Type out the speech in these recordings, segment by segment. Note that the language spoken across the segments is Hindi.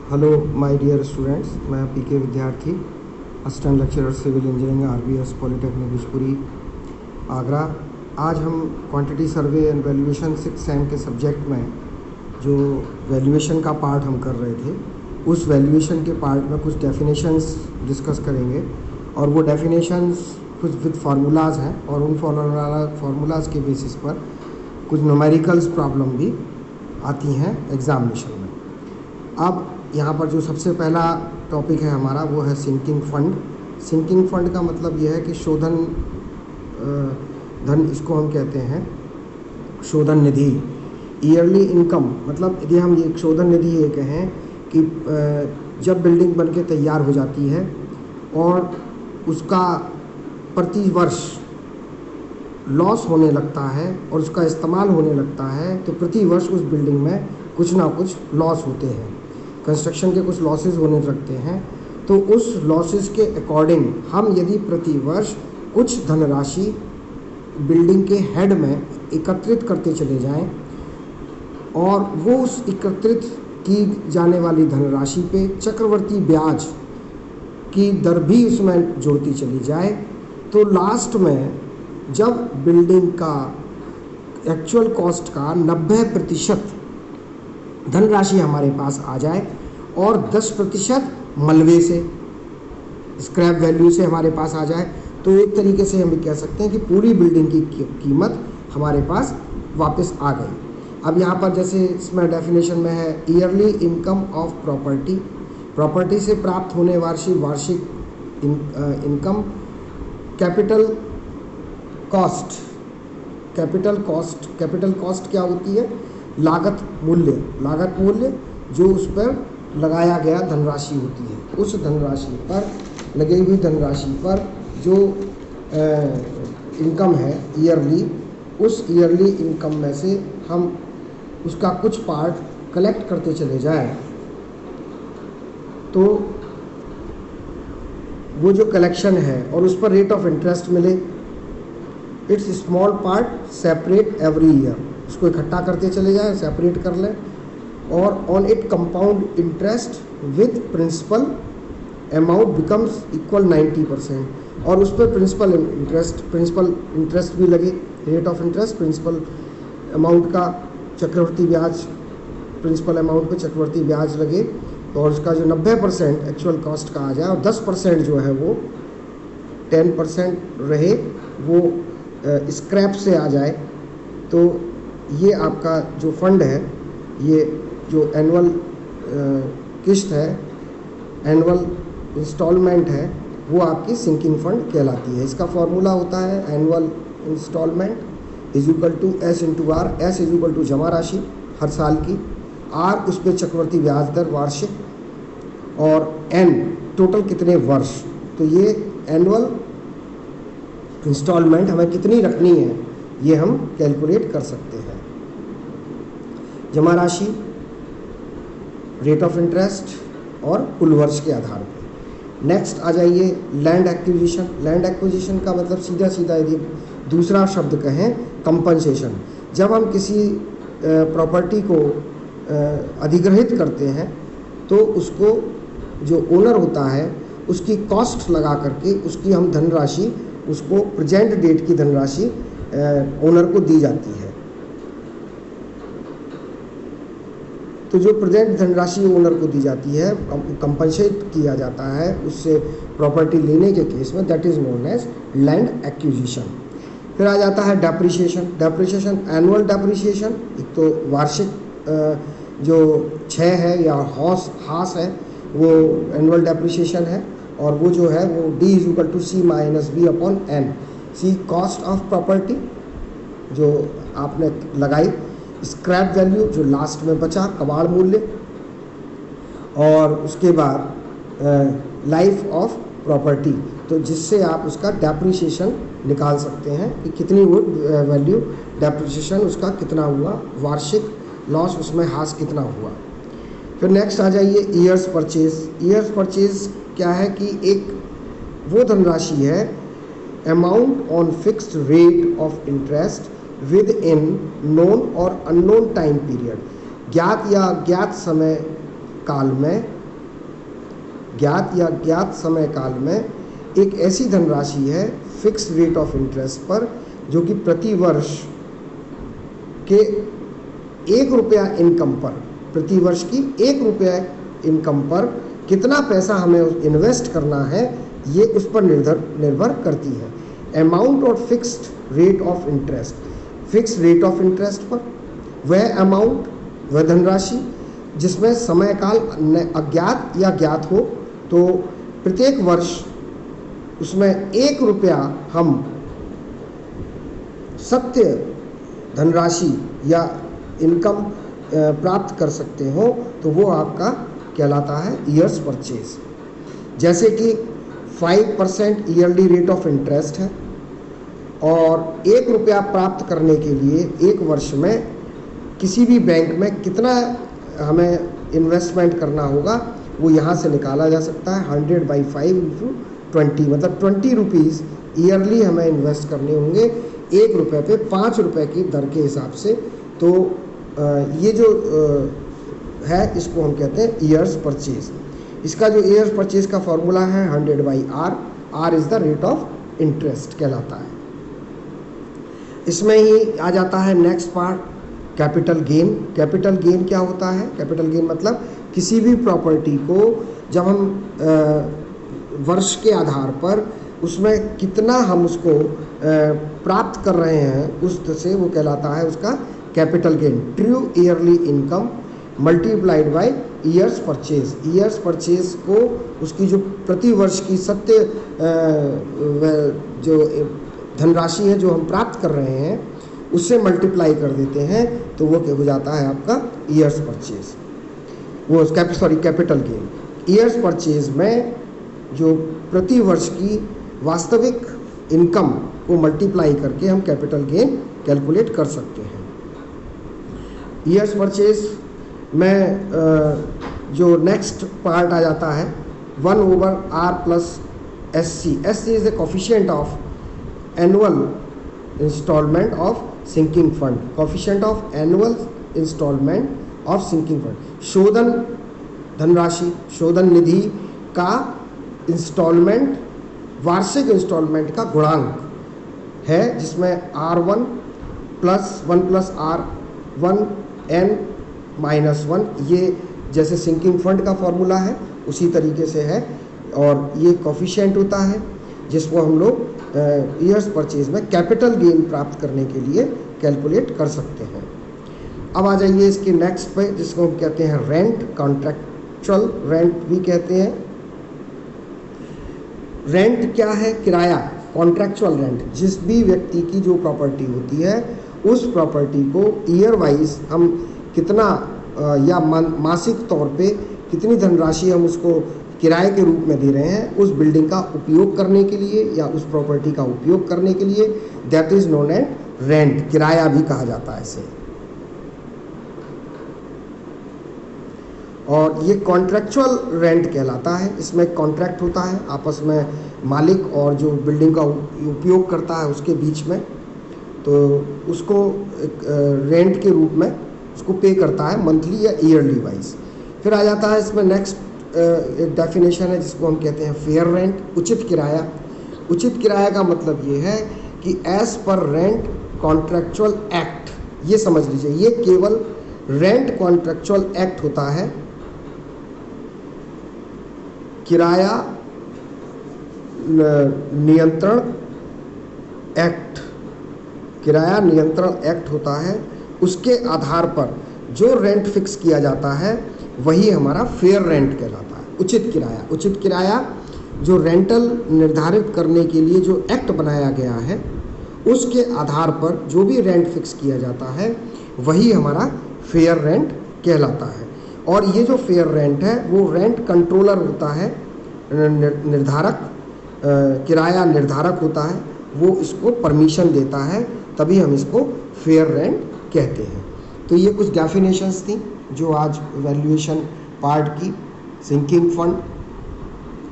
हेलो माय डियर स्टूडेंट्स, मैं PK Vidyarthi, assistant lecturer civil engineering RBS polytechnic Bishpuri Agra. आज हम quantity survey and valuation 6 sem के सब्जेक्ट में जो वैल्यूएशन का पार्ट हम कर रहे थे, उस वैल्यूएशन के पार्ट में कुछ डेफिनेशंस डिस्कस करेंगे। और वो डेफिनेशंस कुछ विद फार्मूलाज हैं और उन फार्मूलाज के बेसिस पर कुछ न्यूमेरिकल्स प्रॉब्लम भी आती हैं एग्जामिनेशन में। अब यहाँ पर जो सबसे पहला टॉपिक है हमारा वो है सिंकिंग फंड। सिंकिंग फंड का मतलब यह है कि शोधन धन, इसको हम कहते हैं शोधन निधि। ईयरली इनकम मतलब यदि हम ये शोधन निधि ये कहें कि जब बिल्डिंग बनके तैयार हो जाती है और उसका प्रति वर्ष लॉस होने लगता है और उसका इस्तेमाल होने लगता है, तो प्रति वर्ष उस बिल्डिंग में कुछ ना कुछ लॉस होते हैं। कंस्ट्रक्शन के कुछ लॉसेस होने लगते हैं, तो उस लॉसेस के अकॉर्डिंग हम यदि प्रति वर्ष कुछ धनराशि बिल्डिंग के हेड में एकत्रित करते चले जाएं और वो उस एकत्रित की जाने वाली धनराशि पे चक्रवर्ती ब्याज की दर भी उसमें जोड़ती चली जाए, तो लास्ट में जब बिल्डिंग का एक्चुअल कॉस्ट का 90% धनराशि हमारे पास आ जाए और 10% मलबे से, स्क्रैप वैल्यू से हमारे पास आ जाए, तो एक तरीके से हम कह सकते हैं कि पूरी बिल्डिंग की कीमत हमारे पास वापस आ गई। अब यहाँ पर जैसे इसमें डेफिनेशन में है yearly income of property, property से प्राप्त होने वार्षिक income. Capital cost, capital cost क्या होती है? लागत मूल्य जो उस पर लगाया गया धनराशि होती है, उस धनराशि पर लगी हुई धनराशि पर जो इनकम है ईयरली, उस ईयरली इनकम में से हम उसका कुछ पार्ट कलेक्ट करते चले जाएं, तो वो जो कलेक्शन है और उस पर रेट ऑफ इंटरेस्ट मिले। It's small part separate every year, उसको इकट्ठा करते चले जाएं, सेपरेट कर लें। और on it compound interest with principal amount becomes equal 90%, और उस पर प्रिंसिपल इंटरेस्ट भी लगे, rate of interest principal amount का चक्रवर्ती ब्याज, प्रिंसिपल अमाउंट पे चक्रवर्ती ब्याज लगे, और उसका जो 90% एक्चुअल कॉस्ट का आ जाए और 10% जो है वो 10% रहे, वो स्क्रैप से आ जाए। तो ये आपका जो फंड है, ये जो एनुअल किस्त है, एनुअल इंस्टॉलमेंट है, वो आपकी सिंकिंग फंड कहलाती है। इसका फॉर्मूला होता है annual installment is equal to S into R. S is equal to जमा राशि हर साल की, आर उस पर चक्रवर्ती ब्याज दर वार्षिक, और एन टोटल कितने वर्ष। तो ये एनुअल इंस्टॉलमेंट हमें कितनी रखनी है ये हम कैलकुलेट कर सकते हैं। जमा राशि, रेट ऑफ इंटरेस्ट और कुल वर्ष के आधार पर। नेक्स्ट आ जाइए लैंड एक्विजिशन। लैंड एक्विजिशन का मतलब सीधा यदि दूसरा शब्द कहें कंपनसेशन। जब हम किसी प्रॉपर्टी को अधिग्रहित करते हैं तो उसको जो ओनर होता है उसकी कॉस्ट लगा करके उसकी हम धनराशि, उसको प्रेजेंट डेट की धनराशि ओनर को दी जाती है। तो जो प्रेजेंट धनराशि ओनर को दी जाती है, कंपनसेट किया जाता है उससे प्रॉपर्टी लेने के केस में, that is known as land acquisition. फिर आ जाता है डेप्रिसिएशन। डेप्रिसिएशन एनुअल डेप्रिसिएशन, एक तो वार्षिक जो क्षय है या हास है वो एनुअल डेप्रिसिएशन है, और वो जो है वो D is equal to C minus B upon N। C cost of property जो आपने लगाई, स्क्रैप वैल्यू जो लास्ट में बचा, कबाड़ मूल्य, और उसके बाद लाइफ ऑफ प्रॉपर्टी, तो जिससे आप उसका डेप्रिसिएशन निकाल सकते हैं कि कितनी वो वैल्यू डेप्रिसिएशन उसका कितना हुआ, वार्षिक लॉस उसमें हास कितना हुआ। फिर नेक्स्ट आ जाइए ईयर्स परचेज। ईयर्स परचेज क्या है कि एक वो धनराशि है amount on fixed rate of interest with in known और अननोन टाइम पीरियड, ज्ञात या अज्ञात समय काल में, ज्ञात समय काल में एक ऐसी धनराशि है फिक्स रेट ऑफ इंटरेस्ट पर, जो कि प्रति वर्ष के 1 रुपया इनकम पर, प्रति वर्ष की 1 रुपया इनकम पर कितना पैसा हमें इन्वेस्ट करना है, ये उस पर निर्भर करती है। अमाउंट और fixed rate of interest, fix rate of interest पर वह अमाउंट, वह धनराशि जिसमें समय काल अज्ञात या ज्ञात हो, तो प्रत्येक वर्ष उसमें 1 रुपया हम सत्य धनराशि या इनकम प्राप्त कर सकते हो, तो वो आपका कहलाता है ईयर्स परचेज। जैसे कि 5% ईयरली रेट ऑफ इंटरेस्ट है और 1 रुपया प्राप्त करने के लिए 1 वर्ष में किसी भी बैंक में कितना हमें इन्वेस्टमेंट करना होगा, वो यहाँ से निकाला जा सकता है। 100/5 × 20, मतलब 20 रुपीज़ ईयरली हमें इन्वेस्ट करने होंगे 1 रुपये पे 5 रुपये की दर के हिसाब से। तो ये जो है इसको हम कहते हैं ईयर्स परचेज। इसका जो ईयर्स परचेज का फॉर्मूला है 100/R, R is the rate of interest कहलाता है। इसमें ही आ जाता है next part, capital gain. Capital gain क्या होता है? कैपिटल गेन मतलब किसी भी प्रॉपर्टी को जब हम वर्ष के आधार पर उसमें कितना हम उसको प्राप्त कर रहे हैं, उससे वो कहलाता है उसका capital gain. True yearly income multiplied by years purchase. Years purchase को उसकी जो प्रति वर्ष की सत्य जो धनराशि है जो हम प्राप्त कर रहे हैं उससे मल्टीप्लाई कर देते हैं, तो वो क्या हो जाता है आपका ईयर्स परचेज, वो कैपिटल गेन। ईयर्स परचेज में जो प्रति वर्ष की वास्तविक इनकम को मल्टीप्लाई करके हम कैपिटल गेन कैलकुलेट कर सकते हैं। ईयर्स परचेज में जो नेक्स्ट पार्ट आ जाता है 1/R + SC। SC is the coefficient of annual installment of sinking fund. Coefficient of annual installment of sinking fund, शोधन धनराशि, शोधन निधि का इंस्टॉलमेंट, वार्षिक इंस्टॉलमेंट का गुणांक है, जिसमें R1 + 1 + R1 n-1, ये जैसे सिंकिंग फंड का फॉर्मूला है उसी तरीके से है, और ये कोफिशिएंट होता है जिसको हम लोग ईयर्स परचेज में कैपिटल गेन प्राप्त करने के लिए कैलकुलेट कर सकते हैं। अब आ जाइए इसके नेक्स्ट पे, जिसको हम कहते हैं रेंट, कॉन्ट्रैक्चुअल रेंट भी कहते हैं। रेंट क्या है? किराया। कॉन्ट्रैक्चुअल रेंट, जिस भी व्यक्ति की जो प्रॉपर्टी होती है उस प्रॉपर्टी को ईयर वाइज हम कितना या मासिक तौर पे कितनी धनराशि हम उसको किराए के रूप में दे रहे हैं उस बिल्डिंग का उपयोग करने के लिए या उस प्रॉपर्टी का उपयोग करने के लिए, that is known as rent. किराया भी कहा जाता है इसे। और ये कॉन्ट्रैक्चुअल रेंट कहलाता है। इसमें कॉन्ट्रैक्ट होता है आपस में मालिक और जो बिल्डिंग का उपयोग करता है उसके बीच में, तो उसको एक रेंट के रूप में उसको पे करता है मंथली या ईयरली वाइज। फिर आ जाता है इसमें नेक्स्ट एक डेफिनेशन है जिसको हम कहते हैं फेयर रेंट, उचित किराया। उचित किराया का मतलब ये है कि as per rent contractual act, ये समझ लीजिए, ये केवल रेंट कॉन्ट्रैक्चुअल एक्ट होता है। किराया नियंत्रण एक्ट, किराया नियंत्रण एक्ट होता है, उसके आधार पर जो रेंट फिक्स किया जाता है वही हमारा फेयर रेंट कहलाता है। उचित किराया, उचित किराया जो रेंटल निर्धारित करने के लिए जो एक्ट बनाया गया है उसके आधार पर जो भी रेंट फिक्स किया जाता है वही हमारा फेयर रेंट कहलाता है। और ये जो फेयर रेंट है वो रेंट कंट्रोलर होता है, निर्धारक, किराया निर्धारक होता है, वो इसको परमिशन देता है, तभी हम इसको फेयर रेंट कहते हैं। तो ये कुछ डेफिनेशंस थी जो आज वैल्यूएशन पार्ट की। Sinking fund,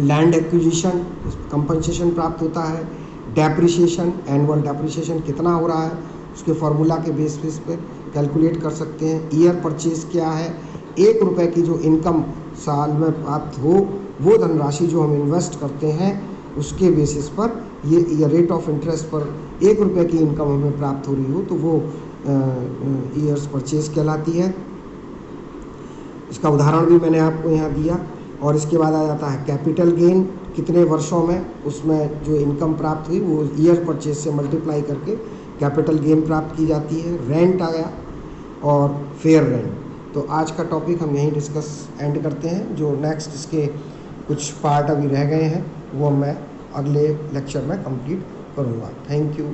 land acquisition, compensation प्राप्त होता है, डेप्रिसिएशन, एनुअल डेप्रिसिएशन कितना हो रहा है उसके फार्मूला के बेसिस पे कैलकुलेट कर सकते हैं। ईयर परचेज क्या है, 1 रुपये की जो इनकम साल में प्राप्त हो, वो धनराशि जो हम इन्वेस्ट करते हैं उसके बेसिस पर ये रेट ऑफ इंटरेस्ट पर 1 रुपये की इनकम हमें प्राप्त हो रही हो तो वो ईयर्स परचेज कहलाती है। इसका उदाहरण भी मैंने आपको यहाँ दिया। और इसके बाद आ जाता है कैपिटल गेन, कितने वर्षों में उसमें जो इनकम प्राप्त हुई वो ईयर परचेज से मल्टीप्लाई करके कैपिटल गेन प्राप्त की जाती है। रेंट आ गया और फेयर रेंट। तो आज का टॉपिक हम यहीं डिस्कस एंड करते हैं। जो नेक्स्ट इसके कुछ पार्ट अभी रह गए हैं वो मैं अगले लेक्चर में कंप्लीट करूँगा। Thank you.